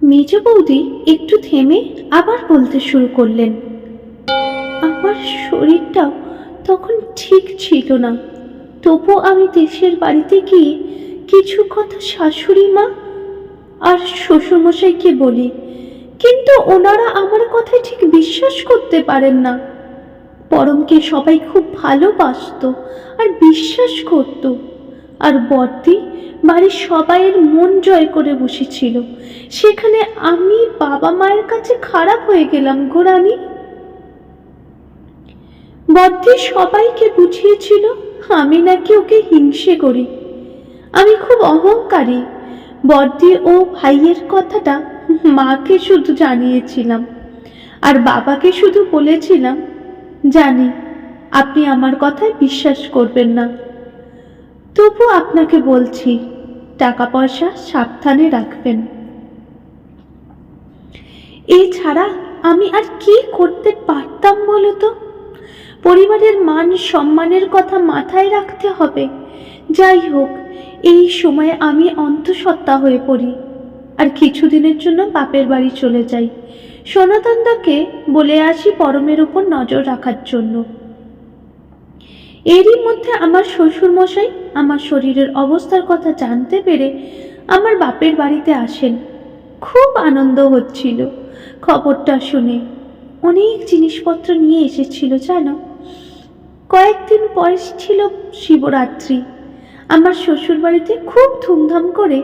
মেজ বৌদি একটু থেমে আবার বলতে শুরু করলেন, আমার শরীরটাও তখন ঠিক ছিল না। তবু আমি দেশের বাড়িতে গিয়ে কিছু কথা শাশুড়ি মা আর শ্বশুরমশাইকে বলি, কিন্তু ওনারা আমার কথায় ঠিক বিশ্বাস করতে পারেন না। পরমকে সবাই খুব ভালোবাসতো আর বিশ্বাস করত, আর বর্দি বাড়ির সবাইয়ের মন জয় করে বসেছিল। সেখানে আমি বাবা মায়ের কাছে খারাপ হয়ে গেলাম গো রানী। বর্দি সবাইকে বুঝিয়েছিল আমি নাকি ওকে হিংসে করি, আমি খুব অহংকারী। বর্দি ও ভাইয়ের কথাটা মাকে শুধু জানিয়েছিলাম, আর বাবাকে শুধু বলেছিলাম, জানি আপনি আমার কথায় বিশ্বাস করবেন না, তবু আপনাকে বলছি টাকা পয়সা সাবধানে রাখবেন। এছাড়া আমি আর কি করতে পারতাম বলো তো? পরিবারের মান সম্মানের কথা মাথায় রাখতে হবে। যাই হোক, এই সময়ে আমি অন্তঃসত্ত্বা হয়ে পড়ি আর কিছুদিনের জন্য বাপের বাড়ি চলে যাই। সনাতনদাকে বলে আসি পরমের উপর নজর রাখার জন্য। এরই মধ্যে আমার শ্বশুরমশাই আমার শরীরের অবস্থার কথা জানতে পেরে আমার বাপের বাড়িতে আসেন। খুব আনন্দ হচ্ছিল খবরটা শুনে। অনেক জিনিসপত্র নিয়ে এসেছিল জানো। কয়েকদিন পরে ছিল শিবরাত্রি। আমার শ্বশুর বাড়িতে খুব ধুমধাম করে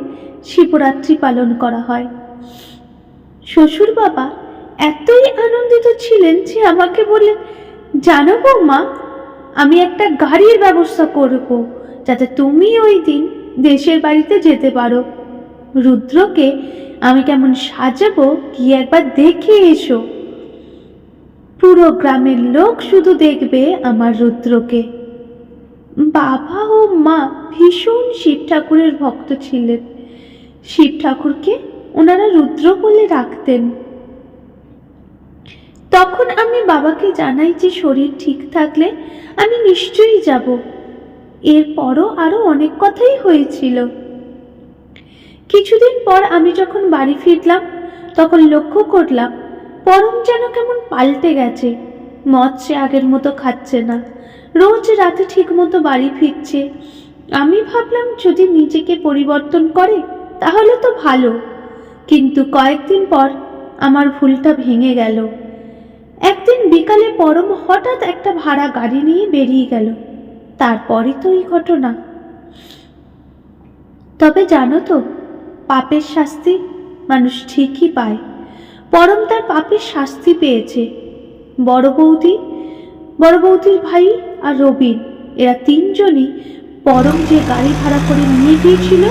শিবরাত্রি পালন করা হয়। শ্বশুর বাবা এতই আনন্দিত ছিলেন যে আমাকে বললেন, জানো বৌমা, আমি একটা গাড়ির ব্যবস্থা করব যাতে তুমি ওই দিন দেশের বাড়িতে যেতে পারো। রুদ্রকে আমি কেমন সাজাবো গিয়ে একবার দেখে এসো। পুরো গ্রামের লোক শুধু দেখবে আমার রুদ্রকে। বাবা ও মা ভীষণ শিব ঠাকুরের ভক্ত ছিলেন। শিব ঠাকুরকে ওনারা রুদ্র বলে রাখতেন। তখন আমি বাবাকে জানাই যে শরীর ঠিক থাকলে আমি নিশ্চয়ই যাব। এরপরও আরো অনেক কথাই হয়েছিল। কিছুদিন পর আমি যখন বাড়ি ফিরলাম তখন লক্ষ্য করলাম পরম যেন কেমন পাল্টে গেছে। মদ সে আগের মতো খাচ্ছে না, রোজ রাতে ঠিক মতো বাড়ি ফিরছে। আমি ভাবলাম যদি নিজেকে পরিবর্তন করে তাহলে তো ভালো, কিন্তু কয়েকদিন পর আমার ভুলটা ভেঙে গেল। একদিন বিকালে পরম হঠাৎ একটা ভাড়া গাড়ি নিয়ে বেরিয়ে গেল। তারপরই তো এই ঘটনা। তবে জানো তো, পাপের শাস্তি মানুষ ঠিকই পায়। পরম তার পাপের শাস্তি পেয়েছে। বড় বৌদির ভাই আর রবিন, এরা তিনজনই পরম যে গাড়ি ভাড়া করে নিয়ে গিয়েছিল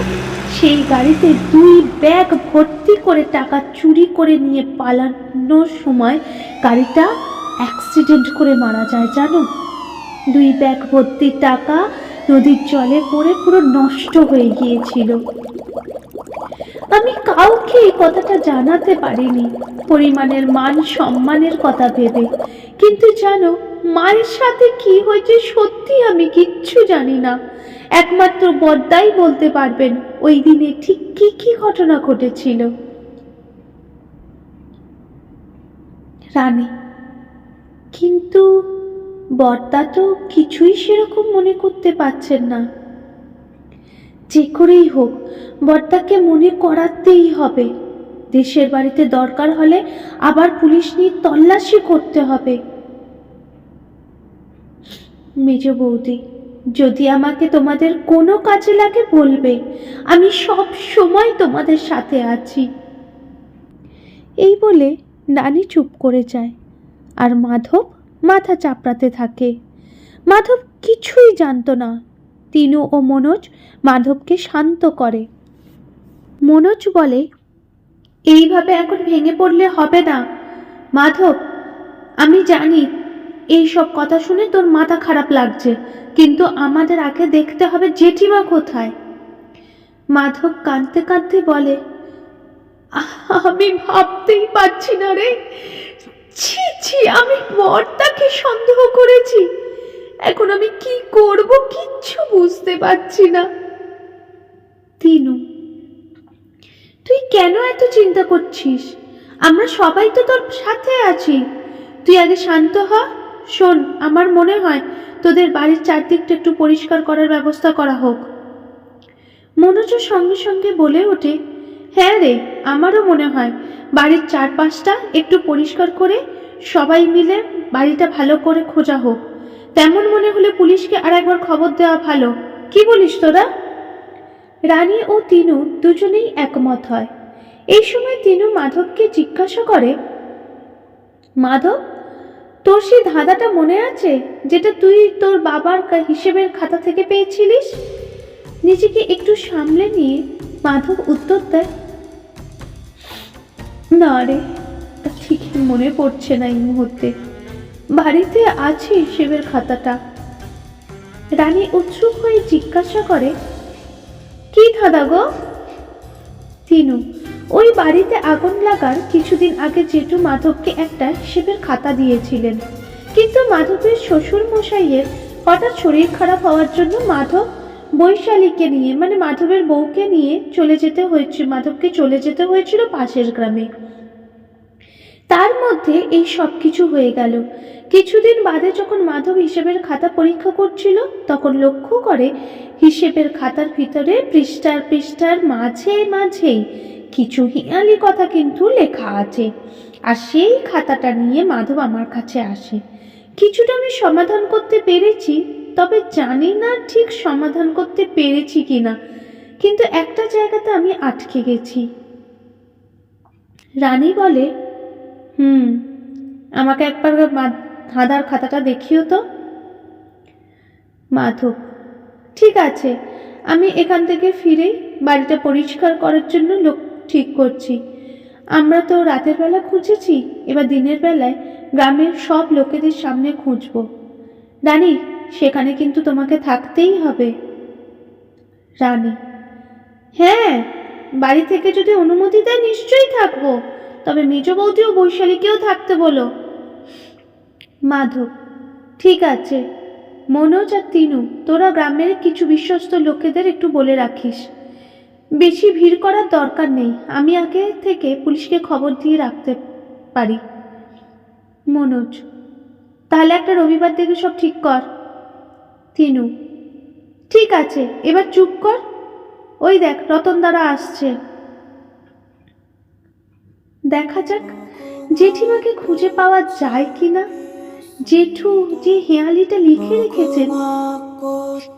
সেই গাড়িতে 2 ব্যাগ ভর্তি করে টাকা চুরি করে নিয়ে পালানোর সময় গাড়িটা অ্যাক্সিডেন্ট করে মারা যায় জানো। 2 ব্যাগ ভর্তি টাকা নদীর জলে পড়ে পুরো নষ্ট হয়ে গিয়েছিল। আমি কাউকে এই কথাটা জানাতে পারিনি, পরিমাণের মান সম্মানের কথা ভেবে। কিন্তু জানো, মায়ের সাথে কি হয়েছে সত্যি আমি কিচ্ছু জানি না। একমাত্র বড়দাই বলতে পারবেন ওই দিনে ঠিক কি কি ঘটনা ঘটেছিল। রানী, কিন্তু বড়দা তো কিছুই সেরকম মনে করতে পারছেন না। যে করেই হোক বড়দাকে মনে করাতেই হবে। দেশের বাড়িতে দরকার হলে আবার পুলিশ নিয়ে তল্লাশি করতে হবে। মেজ বৌদি, যদি আমাকে তোমাদের কোনো কাজে লাগে বলবে, আমি সব সময় তোমাদের সাথে আছি। এই বলে নানি চুপ করে যায় আর মাধব মাথা চাপড়াতে থাকে। মাধব কিছুই জানতো না। তিনু ও মনোজ মাধবকে শান্ত করে। মনোজ বলে, এইভাবে এখন ভেঙে পড়লে হবে না মাধব। আমি জানি এই সব কথা শুনে তোর মাথা খারাপ লাগছে, কিন্তু আমাদের আগে দেখতে হবে জেঠিমা কোথায়। মাধব কাঁদতে কাঁদতে বলে, আমি ভাবতেই পারছি না রে। ছি ছি, আমি বড়দাকে সন্দেহ করেছি। এখন আমি কি করব কিচ্ছু বুঝতে পারছি না। তিনু, তুই কেন এত চিন্তা করছিস? আমরা সবাই তো তোর সাথে আছি। তুই আগে শান্ত হ। শোন, আমার মনে হয় তোদের বাড়ির চারদিকটা একটু পরিষ্কার করার ব্যবস্থা করা হোক। মনোজ সঙ্গে সঙ্গে বলে ওঠে, হ্যাঁ রে, আমারও মনে হয় বাড়ির চারপাশটা একটু পরিষ্কার করে সবাই মিলে বাড়িটা ভালো করে খোঁজা হোক। তেমন মনে হলে পুলিশকে আর একবার খবর দেওয়া ভালো। কি বলিস তোরা? রানী ও তিনু দুজনেই একমত হয়। এই সময় তিনু মাধবকে জিজ্ঞাসা করে, মাধব, তোর সেই ধাঁধাটা মনে আছে যেটা তুই তোর বাবার হিসেবের খাতা থেকে পেয়েছিলিস? নিজেকে একটু সামলে নিয়ে মাধব উত্তর দেয়, না রে, ঠিক মনে পড়ছে না এই মুহূর্তে। বাড়িতে আছে হিসেবের খাতাটা। রানী উৎসুক হয়ে জিজ্ঞাসা করে, কি ধাঁধা গো? তিনু, ওই বাড়িতে আগুন লাগার কিছুদিন আগে জেঠু মাধবকে একটা হিসেবের খাতা দিয়েছিলেন, কিন্তু মাধবের শ্বশুর মশাইয়ের হঠাৎ শরীর খারাপ হওয়ার জন্য মাধব বৈশালীকে নিয়ে, মানে মাধবের বউকে নিয়ে মাধবকে চলে যেতে হয়েছিল পাশের গ্রামে। তার মধ্যে এই সব কিছু হয়ে গেল। কিছুদিন বাদে যখন মাধব হিসেবের খাতা পরীক্ষা করছিল, তখন লক্ষ্য করে হিসেবের খাতার ভিতরে পৃষ্ঠার পৃষ্ঠার মাঝে মাঝেই কিছু হিয়ালি কথা কিন্তু লেখা আছে। আর সেই খাতাটা নিয়ে মাধব আমার কাছে আসে। কিছুটা আমি সমাধান করতে পেরেছি, তবে জানি না ঠিক সমাধান করতে পেরেছি কিনা, কিন্তু একটা জায়গাতে আমি আটকে গেছি। রানী বলে, আমাকে একবার ধাঁধার খাতাটা দেখিও তো। মাধব, ঠিক আছে, আমি এখান থেকে ফিরেই বাড়িটা পরিষ্কার করার জন্য লোক ঠিক করছি। আমরা তো রাতের বেলা খুঁজেছি, এবার দিনের বেলায় গ্রামের সব লোকেদের সামনে খুঁজব। রানী, সেখানে কিন্তু তোমাকে থাকতেই হবে। রানী, হ্যাঁ, বাড়ি থেকে যদি অনুমতি দেয় নিশ্চয়ই থাকবো, তবে মেজ বৌদি ও বৈশালীকেও থাকতে বলো। মাধব, ঠিক আছে। মনোজ আর তিনু, তোরা গ্রামের কিছু বিশ্বস্ত লোকেদের একটু বলে রাখিস। বেশি ভিড় করার দরকার নেই, আমি আগে থেকে পুলিশকে খবর দিয়ে রাখতে পারি। মনোজ, তাহলে একটা রবিবার দেখে সব ঠিক কর। তিনু, ঠিক আছে, এবার চুপ কর। ওই দেখ, রতন দ্বারা আসছে। দেখা যাক জেঠিমাকে খুঁজে পাওয়া যায় কিনা। জেঠু যে হেয়ালিটা লিখে রেখেছেন,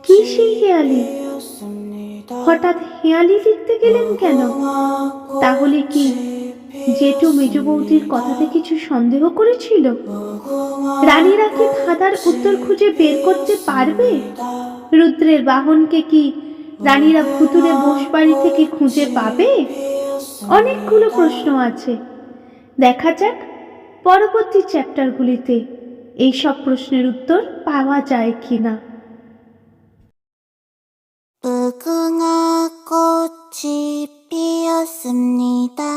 কি সেই হেয়ালি? হঠাৎ হেয়ালি লিখতে গেলেন কেন? তাহলে কি জেঠু মেজ বৌদির কথাতে কিছু সন্দেহ করেছিল? রানীরা কি ধাঁধার উত্তর খুঁজে বের করতে পারবে? রুদ্রের বাহনকে কি রানীরা ভুতুরে বোসবাড়ি থেকে খুঁজে পাবে? অনেকগুলো প্রশ্ন আছে। দেখা যাক পরবর্তী চ্যাপ্টারগুলিতে এই সব প্রশ্নের উত্তর পাওয়া যায় কিনা। 무궁화 꽃이 피었습니다.